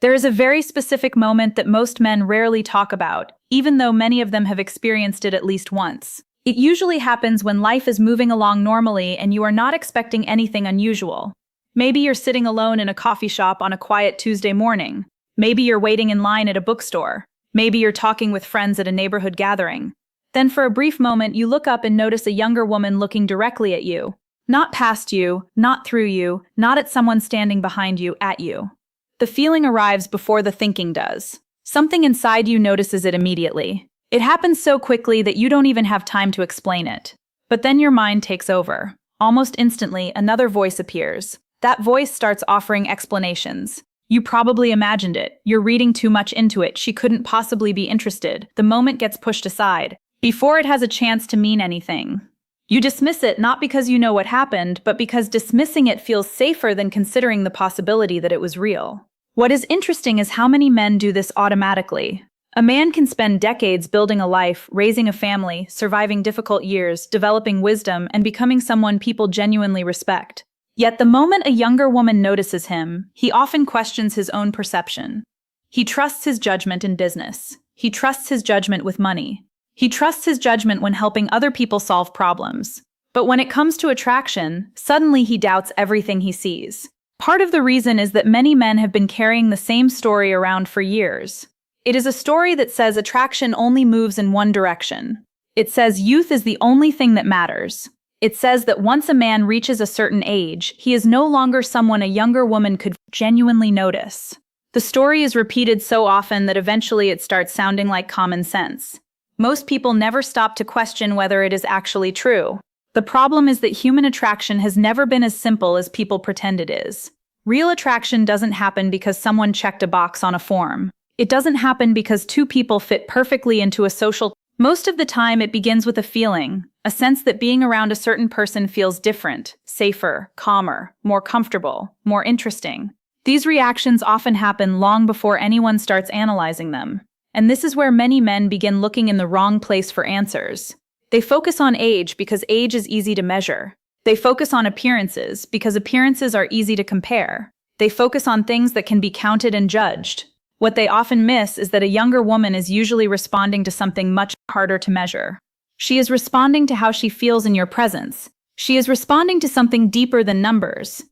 There is a very specific moment that most men rarely talk about, even though many of them have experienced it at least once. It usually happens when life is moving along normally and you are not expecting anything unusual. Maybe you're sitting alone in a coffee shop on a quiet Tuesday morning. Maybe you're waiting in line at a bookstore. Maybe you're talking with friends at a neighborhood gathering. Then for a brief moment, you look up and notice a younger woman looking directly at you. Not past you, not through you, not at someone standing behind you, at you. The feeling arrives before the thinking does. Something inside you notices it immediately. It happens so quickly that you don't even have time to explain it. But then your mind takes over. Almost instantly, another voice appears. That voice starts offering explanations. You probably imagined it. You're reading too much into it. She couldn't possibly be interested. The moment gets pushed aside, before it has a chance to mean anything. You dismiss it not because you know what happened, but because dismissing it feels safer than considering the possibility that it was real. What is interesting is how many men do this automatically. A man can spend decades building a life, raising a family, surviving difficult years, developing wisdom, and becoming someone people genuinely respect. Yet the moment a younger woman notices him, he often questions his own perception. He trusts his judgment in business. He trusts his judgment with money. He trusts his judgment when helping other people solve problems. But when it comes to attraction, suddenly he doubts everything he sees. Part of the reason is that many men have been carrying the same story around for years. It is a story that says attraction only moves in one direction. It says youth is the only thing that matters. It says that once a man reaches a certain age, he is no longer someone a younger woman could genuinely notice. The story is repeated so often that eventually it starts sounding like common sense. Most people never stop to question whether it is actually true. The problem is that human attraction has never been as simple as people pretend it is. Real attraction doesn't happen because someone checked a box on a form. It doesn't happen because two people fit perfectly into a social. Most of the time, it begins with a feeling, a sense that being around a certain person feels different, safer, calmer, more comfortable, more interesting. These reactions often happen long before anyone starts analyzing them. And this is where many men begin looking in the wrong place for answers. They focus on age because age is easy to measure. They focus on appearances because appearances are easy to compare. They focus on things that can be counted and judged. What they often miss is that a younger woman is usually responding to something much harder to measure. She is responding to how she feels in your presence. She is responding to something deeper than numbers.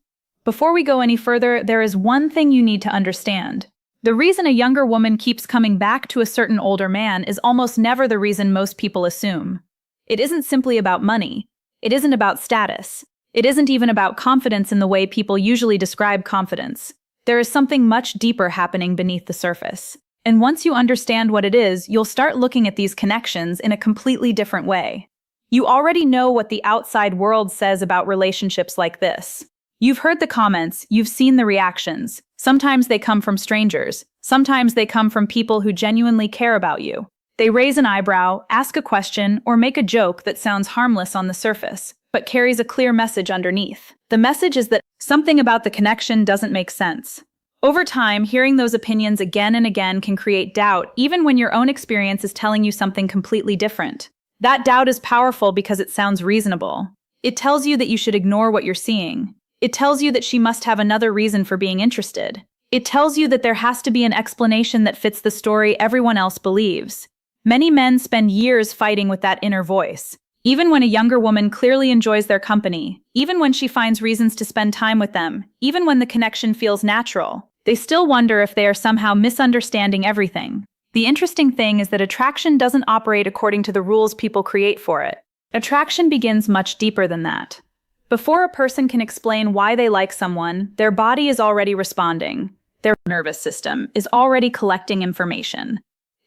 Before we go any further, there is one thing you need to understand. The reason a younger woman keeps coming back to a certain older man is almost never the reason most people assume. It isn't simply about money. It isn't about status. It isn't even about confidence in the way people usually describe confidence. There is something much deeper happening beneath the surface. And once you understand what it is, you'll start looking at these connections in a completely different way. You already know what the outside world says about relationships like this. You've heard the comments, you've seen the reactions. Sometimes they come from strangers. Sometimes they come from people who genuinely care about you. They raise an eyebrow, ask a question, or make a joke that sounds harmless on the surface, but carries a clear message underneath. The message is that something about the connection doesn't make sense. Over time, hearing those opinions again and again can create doubt, even when your own experience is telling you something completely different. That doubt is powerful because it sounds reasonable. It tells you that you should ignore what you're seeing. It tells you that she must have another reason for being interested. It tells you that there has to be an explanation that fits the story everyone else believes. Many men spend years fighting with that inner voice. Even when a younger woman clearly enjoys their company, even when she finds reasons to spend time with them, even when the connection feels natural, they still wonder if they are somehow misunderstanding everything. The interesting thing is that attraction doesn't operate according to the rules people create for it. Attraction begins much deeper than that. Before a person can explain why they like someone, their body is already responding. Their nervous system is already collecting information.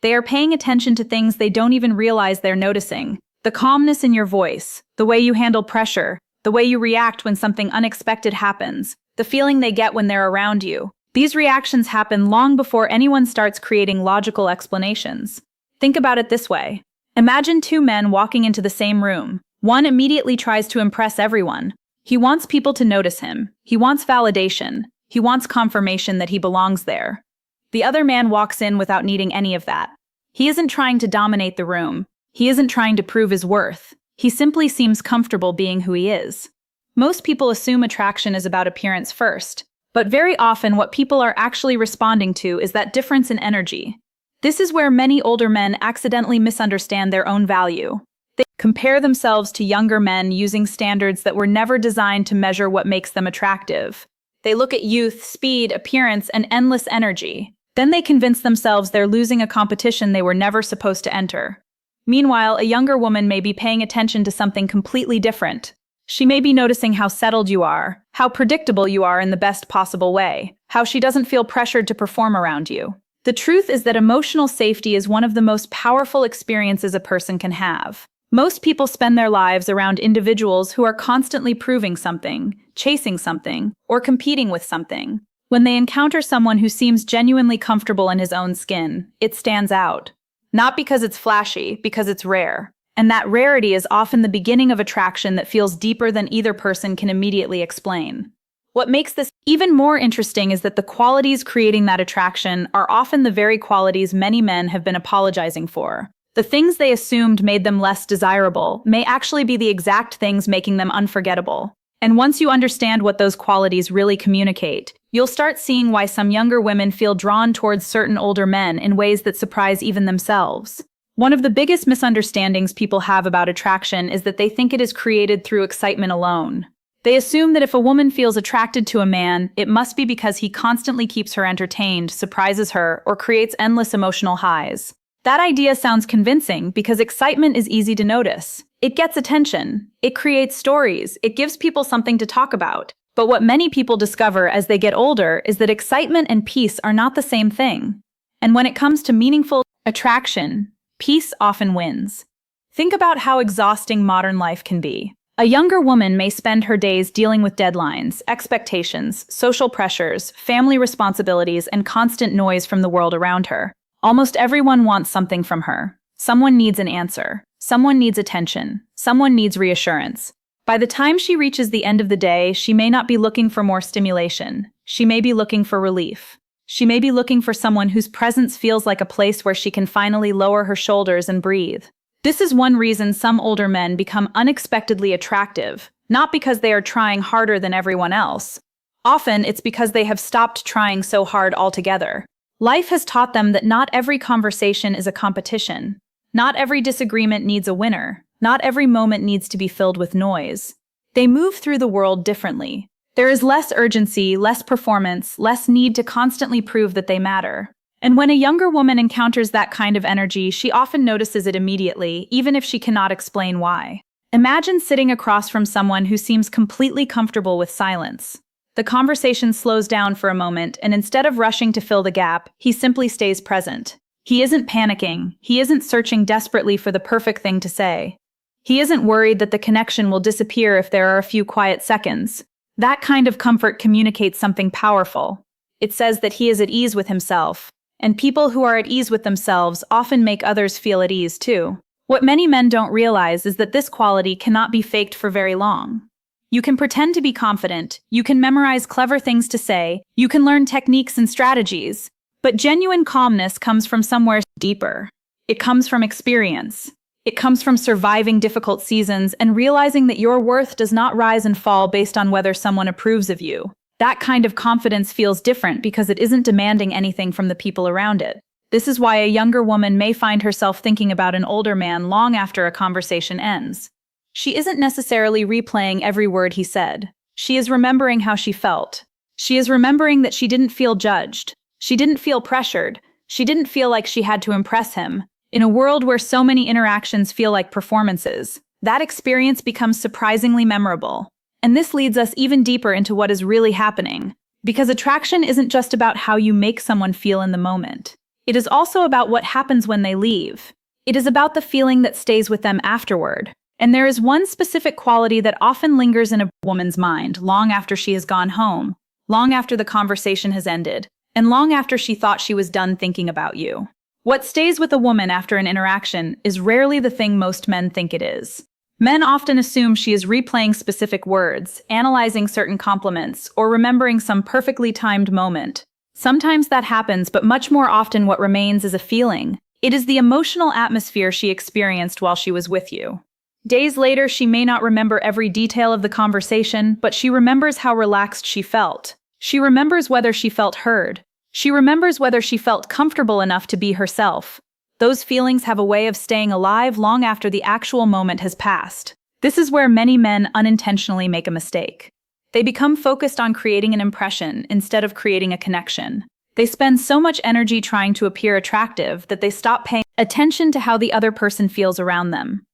They are paying attention to things they don't even realize they're noticing. The calmness in your voice, the way you handle pressure, the way you react when something unexpected happens, the feeling they get when they're around you. These reactions happen long before anyone starts creating logical explanations. Think about it this way. Imagine two men walking into the same room. One immediately tries to impress everyone. He wants people to notice him. He wants validation. He wants confirmation that he belongs there. The other man walks in without needing any of that. He isn't trying to dominate the room. He isn't trying to prove his worth. He simply seems comfortable being who he is. Most people assume attraction is about appearance first, But very often what people are actually responding to is that difference in energy. This is where many older men accidentally misunderstand their own value. They compare themselves to younger men using standards that were never designed to measure what makes them attractive. They look at youth, speed, appearance, and endless energy. Then they convince themselves they're losing a competition they were never supposed to enter. Meanwhile, a younger woman may be paying attention to something completely different. She may be noticing how settled you are, how predictable you are in the best possible way, how she doesn't feel pressured to perform around you. The truth is that emotional safety is one of the most powerful experiences a person can have. Most people spend their lives around individuals who are constantly proving something, chasing something, or competing with something. When they encounter someone who seems genuinely comfortable in his own skin, it stands out. Not because it's flashy, because it's rare. And that rarity is often the beginning of attraction that feels deeper than either person can immediately explain. What makes this even more interesting is that the qualities creating that attraction are often the very qualities many men have been apologizing for. The things they assumed made them less desirable may actually be the exact things making them unforgettable. And once you understand what those qualities really communicate, you'll start seeing why some younger women feel drawn towards certain older men in ways that surprise even themselves. One of the biggest misunderstandings people have about attraction is that they think it is created through excitement alone. They assume that if a woman feels attracted to a man, it must be because he constantly keeps her entertained, surprises her, or creates endless emotional highs. That idea sounds convincing because excitement is easy to notice. It gets attention. It creates stories. It gives people something to talk about. But what many people discover as they get older is that excitement and peace are not the same thing. And when it comes to meaningful attraction, peace often wins. Think about how exhausting modern life can be. A younger woman may spend her days dealing with deadlines, expectations, social pressures, family responsibilities, and constant noise from the world around her. Almost everyone wants something from her. Someone needs an answer. Someone needs attention. Someone needs reassurance. By the time she reaches the end of the day, she may not be looking for more stimulation. She may be looking for relief. She may be looking for someone whose presence feels like a place where she can finally lower her shoulders and breathe. This is one reason some older men become unexpectedly attractive, not because they are trying harder than everyone else. Often, it's because they have stopped trying so hard altogether. Life has taught them that not every conversation is a competition. Not every disagreement needs a winner. Not every moment needs to be filled with noise. They move through the world differently. There is less urgency, less performance, less need to constantly prove that they matter. And when a younger woman encounters that kind of energy, she often notices it immediately, even if she cannot explain why. Imagine sitting across from someone who seems completely comfortable with silence. The conversation slows down for a moment, and instead of rushing to fill the gap, he simply stays present. He isn't panicking. He isn't searching desperately for the perfect thing to say. He isn't worried that the connection will disappear if there are a few quiet seconds. That kind of comfort communicates something powerful. It says that he is at ease with himself. And people who are at ease with themselves often make others feel at ease too. What many men don't realize is that this quality cannot be faked for very long. You can pretend to be confident, you can memorize clever things to say, you can learn techniques and strategies, but genuine calmness comes from somewhere deeper. It comes from experience. It comes from surviving difficult seasons and realizing that your worth does not rise and fall based on whether someone approves of you. That kind of confidence feels different because it isn't demanding anything from the people around it. This is why a younger woman may find herself thinking about an older man long after a conversation ends. She isn't necessarily replaying every word he said. She is remembering how she felt. She is remembering that she didn't feel judged. She didn't feel pressured. She didn't feel like she had to impress him. In a world where so many interactions feel like performances, that experience becomes surprisingly memorable. And this leads us even deeper into what is really happening. Because attraction isn't just about how you make someone feel in the moment. It is also about what happens when they leave. It is about the feeling that stays with them afterward. And there is one specific quality that often lingers in a woman's mind long after she has gone home, long after the conversation has ended, and long after she thought she was done thinking about you. What stays with a woman after an interaction is rarely the thing most men think it is. Men often assume she is replaying specific words, analyzing certain compliments, or remembering some perfectly timed moment. Sometimes that happens, but much more often what remains is a feeling. It is the emotional atmosphere she experienced while she was with you. Days later, she may not remember every detail of the conversation, but she remembers how relaxed she felt. She remembers whether she felt heard. She remembers whether she felt comfortable enough to be herself. Those feelings have a way of staying alive long after the actual moment has passed. This is where many men unintentionally make a mistake. They become focused on creating an impression instead of creating a connection. They spend so much energy trying to appear attractive that they stop paying attention to how the other person feels around them.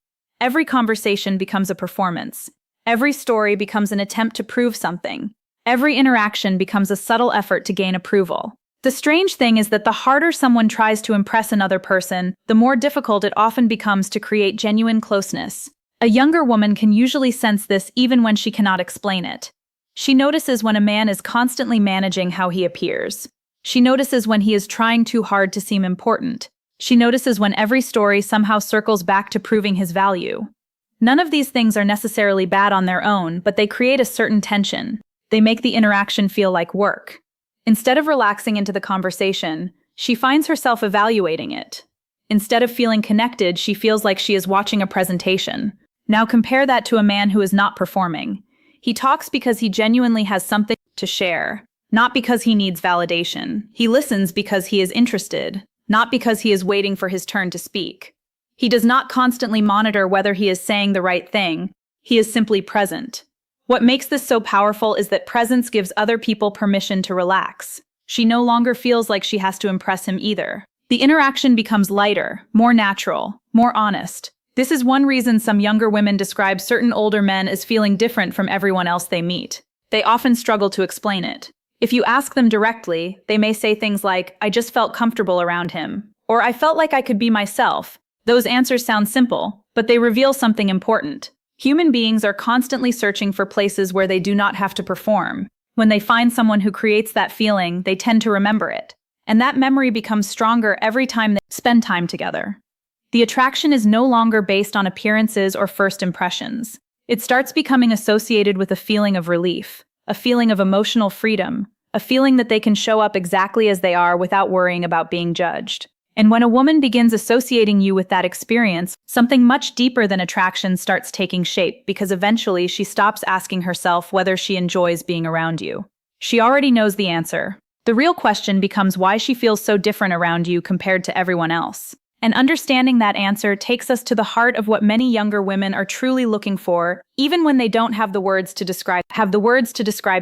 Every conversation becomes a performance. Every story becomes an attempt to prove something. Every interaction becomes a subtle effort to gain approval. The strange thing is that the harder someone tries to impress another person, the more difficult it often becomes to create genuine closeness. A younger woman can usually sense this even when she cannot explain it. She notices when a man is constantly managing how he appears. She notices when he is trying too hard to seem important. She notices when every story somehow circles back to proving his value. None of these things are necessarily bad on their own, but they create a certain tension. They make the interaction feel like work. Instead of relaxing into the conversation, she finds herself evaluating it. Instead of feeling connected, she feels like she is watching a presentation. Now compare that to a man who is not performing. He talks because he genuinely has something to share, not because he needs validation. He listens because he is interested, not because he is waiting for his turn to speak. He does not constantly monitor whether he is saying the right thing. He is simply present. What makes this so powerful is that presence gives other people permission to relax. She no longer feels like she has to impress him either. The interaction becomes lighter, more natural, more honest. This is one reason some younger women describe certain older men as feeling different from everyone else they meet. They often struggle to explain it. If you ask them directly, they may say things like, "I just felt comfortable around him," or "I felt like I could be myself." Those answers sound simple, but they reveal something important. Human beings are constantly searching for places where they do not have to perform. When they find someone who creates that feeling, they tend to remember it. And that memory becomes stronger every time they spend time together. The attraction is no longer based on appearances or first impressions. It starts becoming associated with a feeling of relief, a feeling of emotional freedom, a feeling that they can show up exactly as they are without worrying about being judged. And when a woman begins associating you with that experience, something much deeper than attraction starts taking shape because eventually she stops asking herself whether she enjoys being around you. She already knows the answer. The real question becomes why she feels so different around you compared to everyone else. And understanding that answer takes us to the heart of what many younger women are truly looking for, even when they don't have the words to describe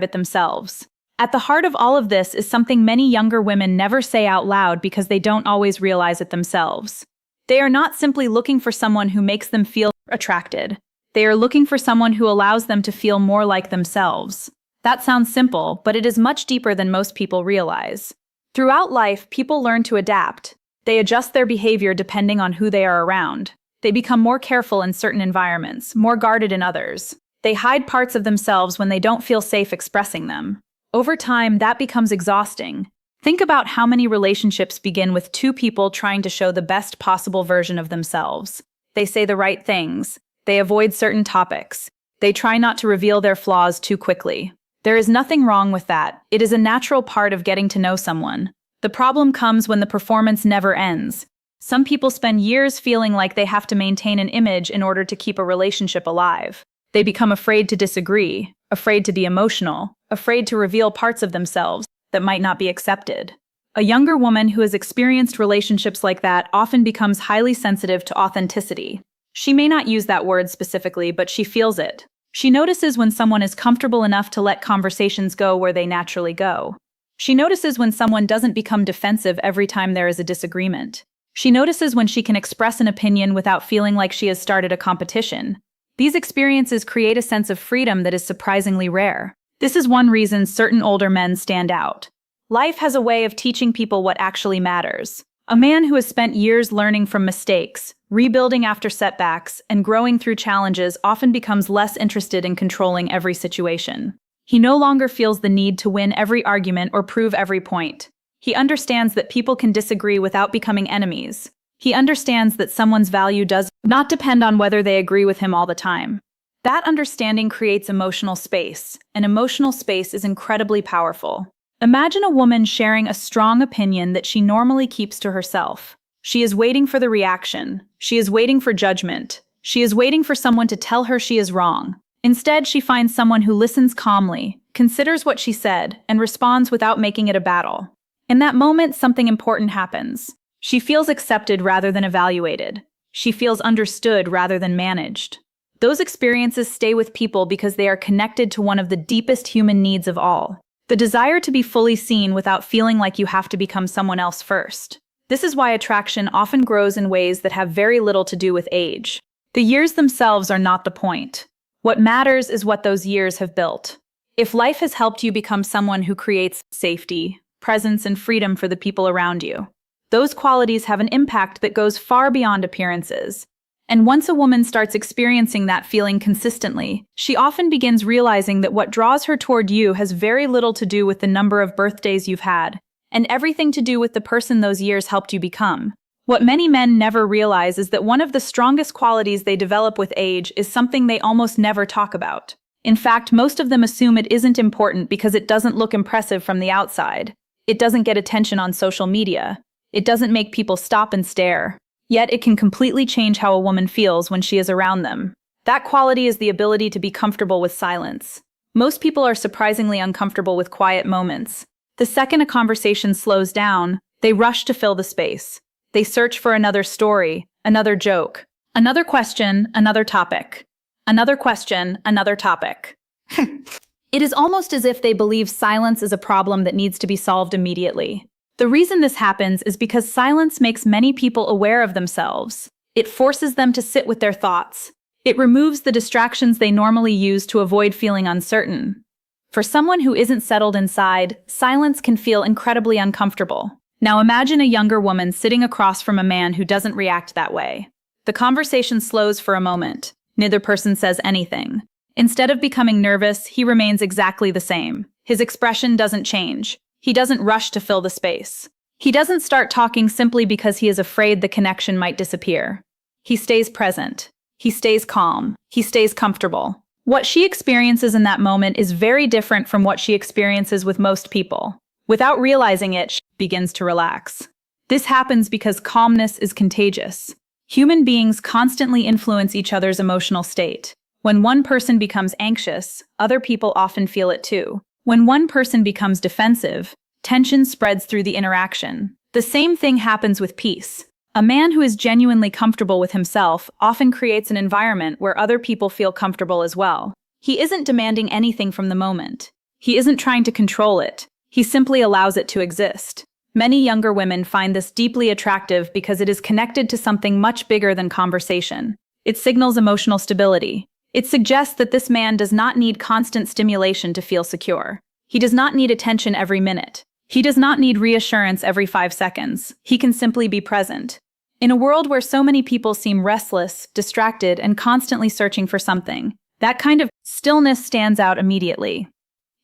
it themselves. At the heart of all of this is something many younger women never say out loud because they don't always realize it themselves. They are not simply looking for someone who makes them feel attracted. They are looking for someone who allows them to feel more like themselves. That sounds simple, but it is much deeper than most people realize. Throughout life, people learn to adapt. They adjust their behavior depending on who they are around. They become more careful in certain environments, more guarded in others. They hide parts of themselves when they don't feel safe expressing them. Over time, that becomes exhausting. Think about how many relationships begin with two people trying to show the best possible version of themselves. They say the right things. They avoid certain topics. They try not to reveal their flaws too quickly. There is nothing wrong with that. It is a natural part of getting to know someone. The problem comes when the performance never ends. Some people spend years feeling like they have to maintain an image in order to keep a relationship alive. They become afraid to disagree, afraid to be emotional, afraid to reveal parts of themselves that might not be accepted. A younger woman who has experienced relationships like that often becomes highly sensitive to authenticity. She may not use that word specifically, but she feels it. She notices when someone is comfortable enough to let conversations go where they naturally go. She notices when someone doesn't become defensive every time there is a disagreement. She notices when she can express an opinion without feeling like she has started a competition. These experiences create a sense of freedom that is surprisingly rare. This is one reason certain older men stand out. Life has a way of teaching people what actually matters. A man who has spent years learning from mistakes, rebuilding after setbacks, and growing through challenges often becomes less interested in controlling every situation. He no longer feels the need to win every argument or prove every point. He understands that people can disagree without becoming enemies. He understands that someone's value does not depend on whether they agree with him all the time. That understanding creates emotional space, and emotional space is incredibly powerful. Imagine a woman sharing a strong opinion that she normally keeps to herself. She is waiting for the reaction. She is waiting for judgment. She is waiting for someone to tell her she is wrong. Instead, she finds someone who listens calmly, considers what she said, and responds without making it a battle. In that moment, something important happens. She feels accepted rather than evaluated. She feels understood rather than managed. Those experiences stay with people because they are connected to one of the deepest human needs of all: the desire to be fully seen without feeling like you have to become someone else first. This is why attraction often grows in ways that have very little to do with age. The years themselves are not the point. What matters is what those years have built. If life has helped you become someone who creates safety, presence, and freedom for the people around you, those qualities have an impact that goes far beyond appearances. And once a woman starts experiencing that feeling consistently, she often begins realizing that what draws her toward you has very little to do with the number of birthdays you've had, and everything to do with the person those years helped you become. What many men never realize is that one of the strongest qualities they develop with age is something they almost never talk about. In fact, most of them assume it isn't important because it doesn't look impressive from the outside. It doesn't get attention on social media. It doesn't make people stop and stare. Yet it can completely change how a woman feels when she is around them. That quality is the ability to be comfortable with silence. Most people are surprisingly uncomfortable with quiet moments. The second a conversation slows down, they rush to fill the space. They search for another story, another joke, another question, another topic. Another question, another topic. It is almost as if they believe silence is a problem that needs to be solved immediately. The reason this happens is because silence makes many people aware of themselves. It forces them to sit with their thoughts. It removes the distractions they normally use to avoid feeling uncertain. For someone who isn't settled inside, silence can feel incredibly uncomfortable. Now imagine a younger woman sitting across from a man who doesn't react that way. The conversation slows for a moment. Neither person says anything. Instead of becoming nervous, he remains exactly the same. His expression doesn't change. He doesn't rush to fill the space. He doesn't start talking simply because he is afraid the connection might disappear. He stays present. He stays calm. He stays comfortable. What she experiences in that moment is very different from what she experiences with most people. Without realizing it, she begins to relax. This happens because calmness is contagious. Human beings constantly influence each other's emotional state. When one person becomes anxious, other people often feel it too. When one person becomes defensive, tension spreads through the interaction. The same thing happens with peace. A man who is genuinely comfortable with himself often creates an environment where other people feel comfortable as well. He isn't demanding anything from the moment. He isn't trying to control it. He simply allows it to exist. Many younger women find this deeply attractive because it is connected to something much bigger than conversation. It signals emotional stability. It suggests that this man does not need constant stimulation to feel secure. He does not need attention every minute. He does not need reassurance every 5 seconds. He can simply be present. In a world where so many people seem restless, distracted, and constantly searching for something, that kind of stillness stands out immediately.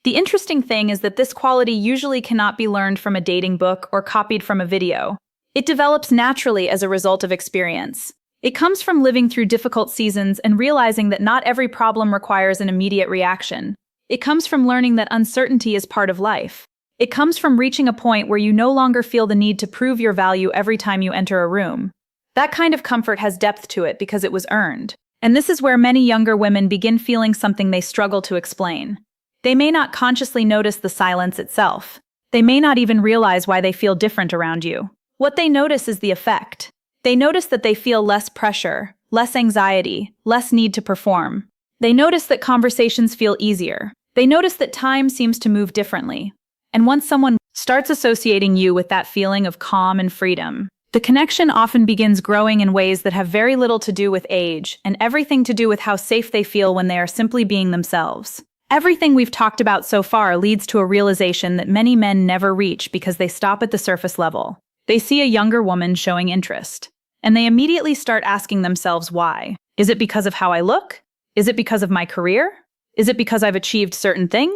The interesting thing is that this quality usually cannot be learned from a dating book or copied from a video. It develops naturally as a result of experience. It comes from living through difficult seasons and realizing that not every problem requires an immediate reaction. It comes from learning that uncertainty is part of life. It comes from reaching a point where you no longer feel the need to prove your value every time you enter a room. That kind of comfort has depth to it because it was earned. And this is where many younger women begin feeling something they struggle to explain. They may not consciously notice the silence itself. They may not even realize why they feel different around you. What they notice is the effect. They notice that they feel less pressure, less anxiety, less need to perform. They notice that conversations feel easier. They notice that time seems to move differently. And once someone starts associating you with that feeling of calm and freedom, the connection often begins growing in ways that have very little to do with age and everything to do with how safe they feel when they are simply being themselves. Everything we've talked about so far leads to a realization that many men never reach because they stop at the surface level. They see a younger woman showing interest, and they immediately start asking themselves why. Is it because of how I look? Is it because of my career? Is it because I've achieved certain things?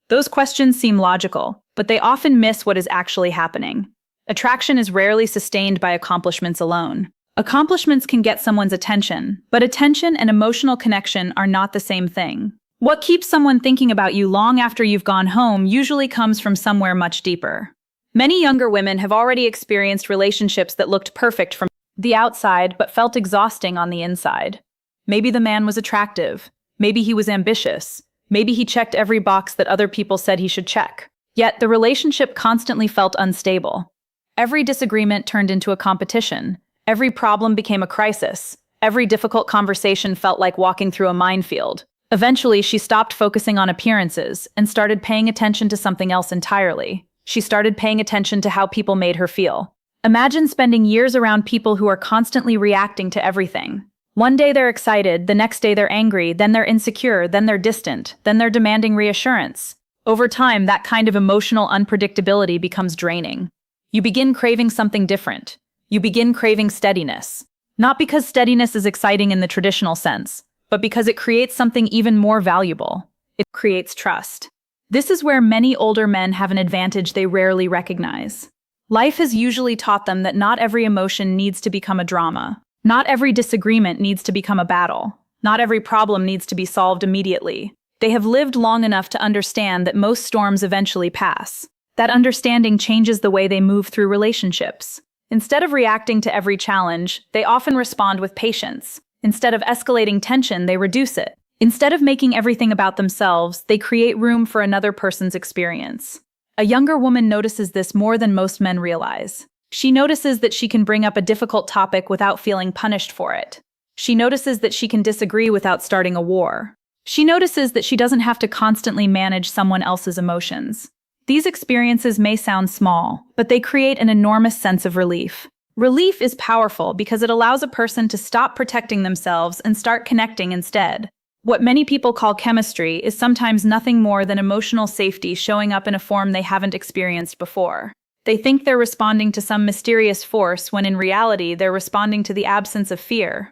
Those questions seem logical, but they often miss what is actually happening. Attraction is rarely sustained by accomplishments alone. Accomplishments can get someone's attention, but attention and emotional connection are not the same thing. What keeps someone thinking about you long after you've gone home usually comes from somewhere much deeper. Many younger women have already experienced relationships that looked perfect from the outside but felt exhausting on the inside. Maybe the man was attractive. Maybe he was ambitious. Maybe he checked every box that other people said he should check. Yet the relationship constantly felt unstable. Every disagreement turned into a competition. Every problem became a crisis. Every difficult conversation felt like walking through a minefield. Eventually, she stopped focusing on appearances and started paying attention to something else entirely. She started paying attention to how people made her feel. Imagine spending years around people who are constantly reacting to everything. One day they're excited, the next day they're angry, then they're insecure, then they're distant, then they're demanding reassurance. Over time, that kind of emotional unpredictability becomes draining. You begin craving something different. You begin craving steadiness. Not because steadiness is exciting in the traditional sense, but because it creates something even more valuable. It creates trust. This is where many older men have an advantage they rarely recognize. Life has usually taught them that not every emotion needs to become a drama. Not every disagreement needs to become a battle. Not every problem needs to be solved immediately. They have lived long enough to understand that most storms eventually pass. That understanding changes the way they move through relationships. Instead of reacting to every challenge, they often respond with patience. Instead of escalating tension, they reduce it. Instead of making everything about themselves, they create room for another person's experience. A younger woman notices this more than most men realize. She notices that she can bring up a difficult topic without feeling punished for it. She notices that she can disagree without starting a war. She notices that she doesn't have to constantly manage someone else's emotions. These experiences may sound small, but they create an enormous sense of relief. Relief is powerful because it allows a person to stop protecting themselves and start connecting instead. What many people call chemistry is sometimes nothing more than emotional safety showing up in a form they haven't experienced before. They think they're responding to some mysterious force when in reality they're responding to the absence of fear.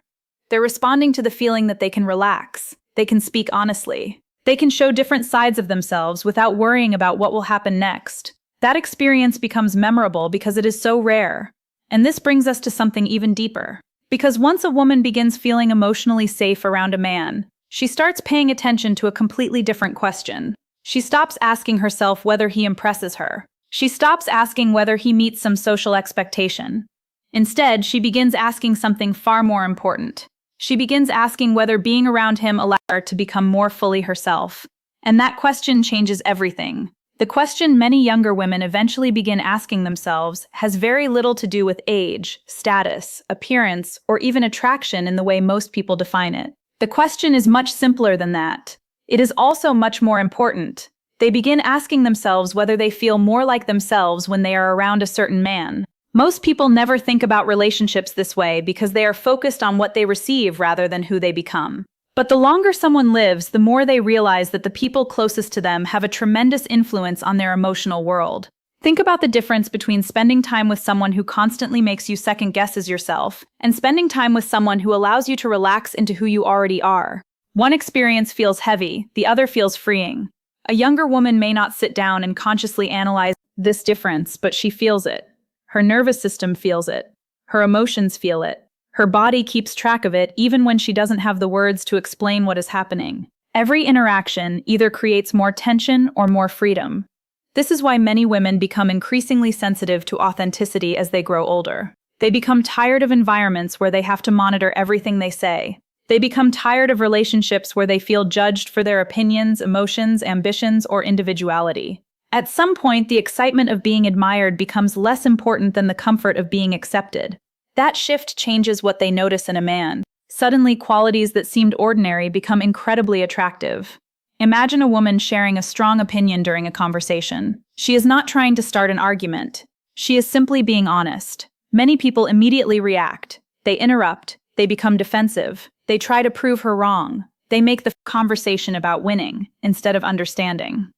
They're responding to the feeling that they can relax, they can speak honestly, they can show different sides of themselves without worrying about what will happen next. That experience becomes memorable because it is so rare. And this brings us to something even deeper. Because once a woman begins feeling emotionally safe around a man, she starts paying attention to a completely different question. She stops asking herself whether he impresses her. She stops asking whether he meets some social expectation. Instead, she begins asking something far more important. She begins asking whether being around him allows her to become more fully herself. And that question changes everything. The question many younger women eventually begin asking themselves has very little to do with age, status, appearance, or even attraction in the way most people define it. The question is much simpler than that. It is also much more important. They begin asking themselves whether they feel more like themselves when they are around a certain man. Most people never think about relationships this way because they are focused on what they receive rather than who they become. But the longer someone lives, the more they realize that the people closest to them have a tremendous influence on their emotional world. Think about the difference between spending time with someone who constantly makes you second guess yourself and spending time with someone who allows you to relax into who you already are. One experience feels heavy, the other feels freeing. A younger woman may not sit down and consciously analyze this difference, but she feels it. Her nervous system feels it. Her emotions feel it. Her body keeps track of it even when she doesn't have the words to explain what is happening. Every interaction either creates more tension or more freedom. This is why many women become increasingly sensitive to authenticity as they grow older. They become tired of environments where they have to monitor everything they say. They become tired of relationships where they feel judged for their opinions, emotions, ambitions, or individuality. At some point, the excitement of being admired becomes less important than the comfort of being accepted. That shift changes what they notice in a man. Suddenly, qualities that seemed ordinary become incredibly attractive. Imagine a woman sharing a strong opinion during a conversation. She is not trying to start an argument. She is simply being honest. Many people immediately react. They interrupt. They become defensive. They try to prove her wrong. They make the conversation about winning instead of understanding.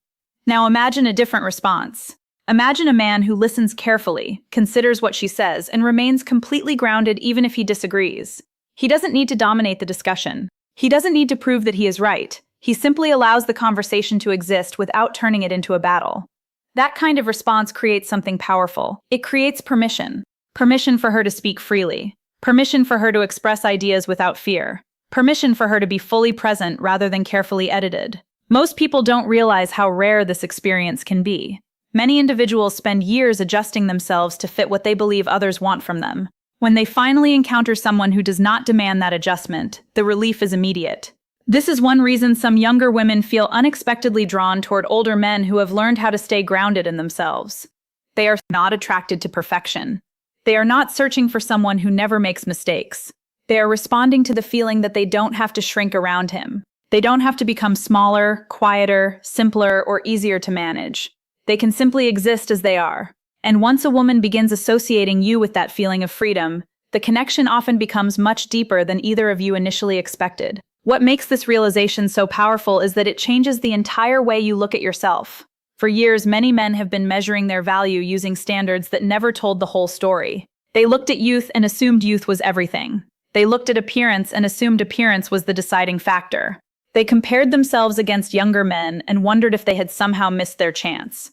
Now imagine a different response. Imagine a man who listens carefully, considers what she says, and remains completely grounded even if he disagrees. He doesn't need to dominate the discussion. He doesn't need to prove that he is right. He simply allows the conversation to exist without turning it into a battle. That kind of response creates something powerful. It creates permission. Permission for her to speak freely. Permission for her to express ideas without fear. Permission for her to be fully present rather than carefully edited. Most people don't realize how rare this experience can be. Many individuals spend years adjusting themselves to fit what they believe others want from them. When they finally encounter someone who does not demand that adjustment, the relief is immediate. This is one reason some younger women feel unexpectedly drawn toward older men who have learned how to stay grounded in themselves. They are not attracted to perfection. They are not searching for someone who never makes mistakes. They are responding to the feeling that they don't have to shrink around him. They don't have to become smaller, quieter, simpler, or easier to manage. They can simply exist as they are. And once a woman begins associating you with that feeling of freedom, the connection often becomes much deeper than either of you initially expected. What makes this realization so powerful is that it changes the entire way you look at yourself. For years, many men have been measuring their value using standards that never told the whole story. They looked at youth and assumed youth was everything. They looked at appearance and assumed appearance was the deciding factor. They compared themselves against younger men and wondered if they had somehow missed their chance.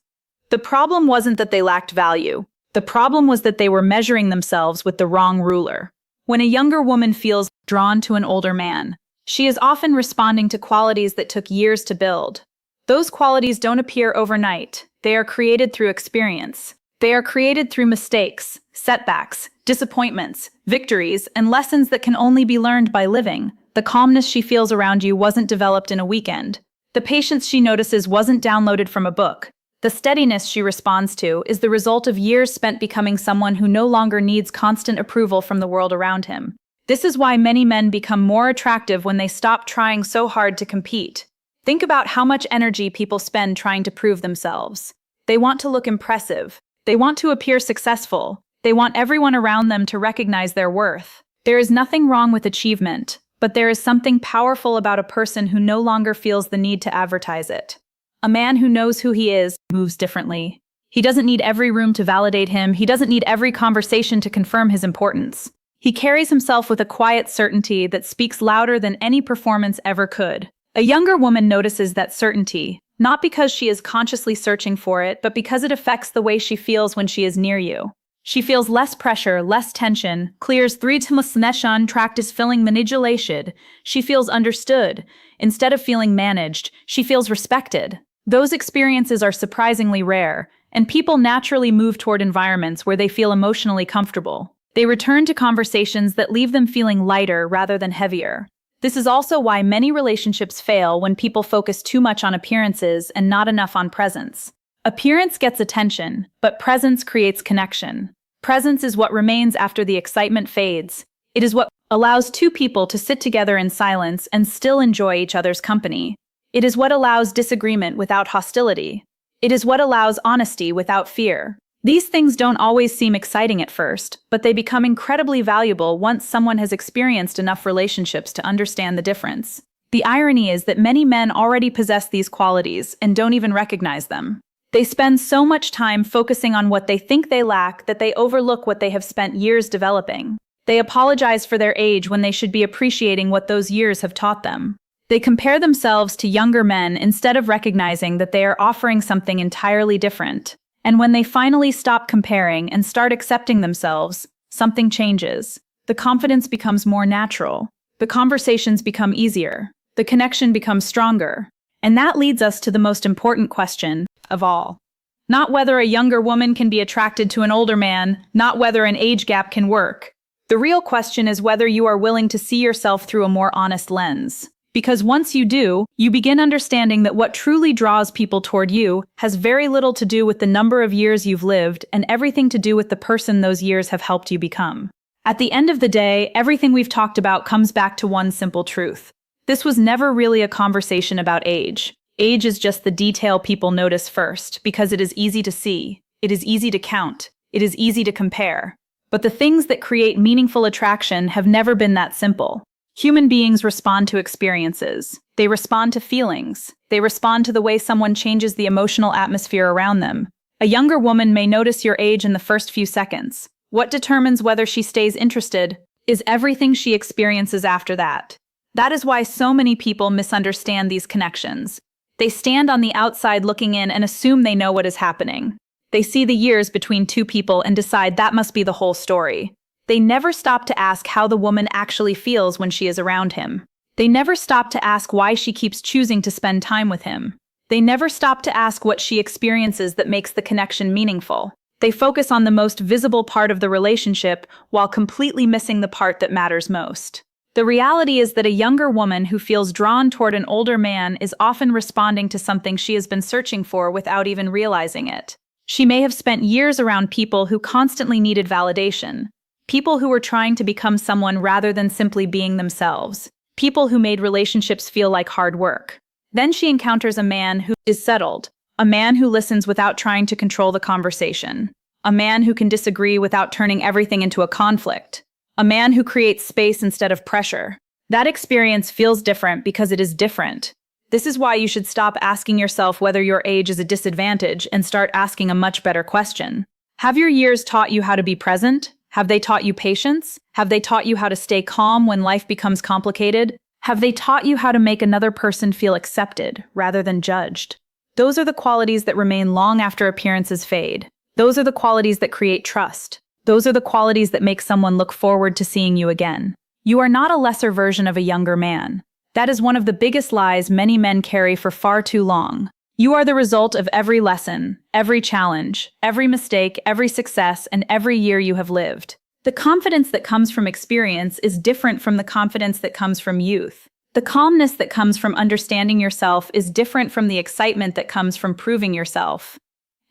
The problem wasn't that they lacked value. The problem was that they were measuring themselves with the wrong ruler. When a younger woman feels drawn to an older man, she is often responding to qualities that took years to build. Those qualities don't appear overnight. They are created through experience. They are created through mistakes, setbacks, disappointments, victories, and lessons that can only be learned by living. The calmness she feels around you wasn't developed in a weekend. The patience she notices wasn't downloaded from a book. The steadiness she responds to is the result of years spent becoming someone who no longer needs constant approval from the world around him. This is why many men become more attractive when they stop trying so hard to compete. Think about how much energy people spend trying to prove themselves. They want to look impressive. They want to appear successful. They want everyone around them to recognize their worth. There is nothing wrong with achievement, but there is something powerful about a person who no longer feels the need to advertise it. A man who knows who he is moves differently. He doesn't need every room to validate him. He doesn't need every conversation to confirm his importance. He carries himself with a quiet certainty that speaks louder than any performance ever could. A younger woman notices that certainty, not because she is consciously searching for it, but because it affects the way she feels when she is near you. She feels less pressure, less tension, clears practice feeling manipulation. She feels understood. Instead of feeling managed, she feels respected. Those experiences are surprisingly rare, and people naturally move toward environments where they feel emotionally comfortable. They return to conversations that leave them feeling lighter rather than heavier. This is also why many relationships fail when people focus too much on appearances and not enough on presence. Appearance gets attention, but presence creates connection. Presence is what remains after the excitement fades. It is what allows two people to sit together in silence and still enjoy each other's company. It is what allows disagreement without hostility. It is what allows honesty without fear. These things don't always seem exciting at first, but they become incredibly valuable once someone has experienced enough relationships to understand the difference. The irony is that many men already possess these qualities and don't even recognize them. They spend so much time focusing on what they think they lack that they overlook what they have spent years developing. They apologize for their age when they should be appreciating what those years have taught them. They compare themselves to younger men instead of recognizing that they are offering something entirely different. And when they finally stop comparing and start accepting themselves, something changes. The confidence becomes more natural. The conversations become easier. The connection becomes stronger. And that leads us to the most important question of all. Not whether a younger woman can be attracted to an older man, not whether an age gap can work. The real question is whether you are willing to see yourself through a more honest lens. Because once you do, you begin understanding that what truly draws people toward you has very little to do with the number of years you've lived and everything to do with the person those years have helped you become. At the end of the day, everything we've talked about comes back to one simple truth. This was never really a conversation about age. Age is just the detail people notice first, because it is easy to see, it is easy to count, it is easy to compare. But the things that create meaningful attraction have never been that simple. Human beings respond to experiences. They respond to feelings. They respond to the way someone changes the emotional atmosphere around them. A younger woman may notice your age in the first few seconds. What determines whether she stays interested is everything she experiences after that. That is why so many people misunderstand these connections. They stand on the outside looking in and assume they know what is happening. They see the years between two people and decide that must be the whole story. They never stop to ask how the woman actually feels when she is around him. They never stop to ask why she keeps choosing to spend time with him. They never stop to ask what she experiences that makes the connection meaningful. They focus on the most visible part of the relationship while completely missing the part that matters most. The reality is that a younger woman who feels drawn toward an older man is often responding to something she has been searching for without even realizing it. She may have spent years around people who constantly needed validation, people who were trying to become someone rather than simply being themselves, people who made relationships feel like hard work. Then she encounters a man who is settled, a man who listens without trying to control the conversation, a man who can disagree without turning everything into a conflict, a man who creates space instead of pressure. That experience feels different because it is different. This is why you should stop asking yourself whether your age is a disadvantage and start asking a much better question. Have your years taught you how to be present? Have they taught you patience? Have they taught you how to stay calm when life becomes complicated? Have they taught you how to make another person feel accepted rather than judged? Those are the qualities that remain long after appearances fade. Those are the qualities that create trust. Those are the qualities that make someone look forward to seeing you again. You are not a lesser version of a younger man. That is one of the biggest lies many men carry for far too long. You are the result of every lesson, every challenge, every mistake, every success, and every year you have lived. The confidence that comes from experience is different from the confidence that comes from youth. The calmness that comes from understanding yourself is different from the excitement that comes from proving yourself.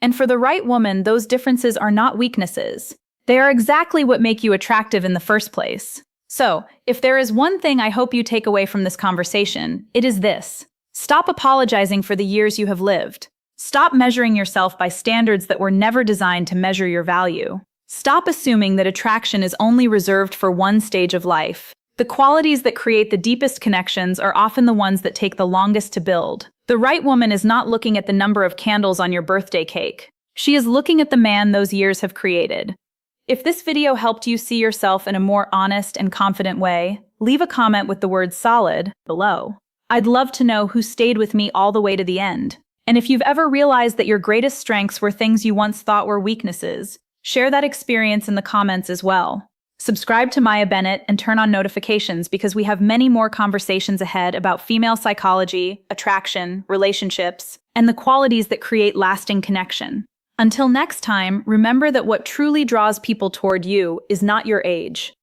And for the right woman, those differences are not weaknesses. They are exactly what make you attractive in the first place. So, if there is one thing I hope you take away from this conversation, it is this. Stop apologizing for the years you have lived. Stop measuring yourself by standards that were never designed to measure your value. Stop assuming that attraction is only reserved for one stage of life. The qualities that create the deepest connections are often the ones that take the longest to build. The right woman is not looking at the number of candles on your birthday cake. She is looking at the man those years have created. If this video helped you see yourself in a more honest and confident way, leave a comment with the word solid below. I'd love to know who stayed with me all the way to the end. And if you've ever realized that your greatest strengths were things you once thought were weaknesses, share that experience in the comments as well. Subscribe to Maya Bennett and turn on notifications because we have many more conversations ahead about female psychology, attraction, relationships, and the qualities that create lasting connection. Until next time, remember that what truly draws people toward you is not your age.